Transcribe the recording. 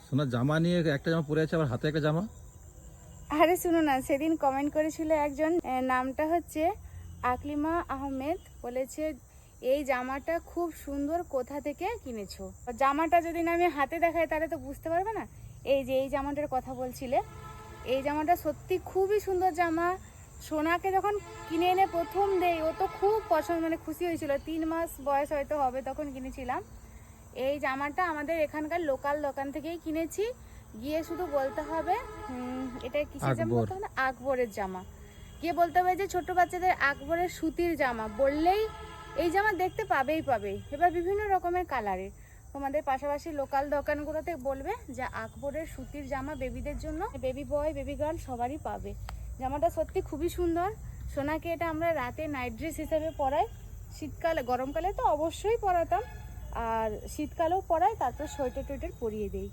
সোনা জামা নিয়ে একটা জামা পরে আছে, আবার হাতে একটা জামা। আরে শুনো না, সেদিন কমেন্ট করেছিল একজন, নামটা হচ্ছে আকলিমা আহমেদ, বলেছে এই জামাটা খুব সুন্দর, কোথা থেকে কিনেছো। জামাটা যদি না আমি হাতে দেখাই তাহলে তো বুঝতে পারবে না। এই যে এই জামাটার কথা বলছিলে, এই জামাটা সত্যি খুবই সুন্দর জামা। সোনাকে যখন কিনে এনে প্রথম দেই, ও তো খুব পছন্দ, মানে খুশি হয়েছিল। 3 মাস বয়স হয়তো হবে তখন কিনেছিলাম। এই জামাটা আমাদের এখানকার লোকাল দোকান থেকেই কিনেছি। গিয়ে শুধু বলতে হবে এটা কিসের জামা, আকবর। বলতে হবে না আকবরের জামা। গিয়ে বলতে হবে যে ছোট বাচ্চাদের আকবরের সুতির জামা, বললেই এই জামা দেখতে পাবেই পাবে। এবার বিভিন্ন রকমের কালারের, তোমাদের পাশাপাশি লোকাল দোকানগুলোতে বলবে যে আকবরের সুতির জামা বেবিদের জন্য, বেবি বয় বেবি গার্ল সবারই পাবে। জামাটা সত্যি খুবই সুন্দর। সোনাকে এটা আমরা রাতে নাইট ড্রেস হিসেবে পরাই। শীতকালে, গরমকালে তো অবশ্যই পরাতাম, আর শীতকালেও পরাই, তারপর সোয়েটার টোয়েটার পরিয়ে দেই।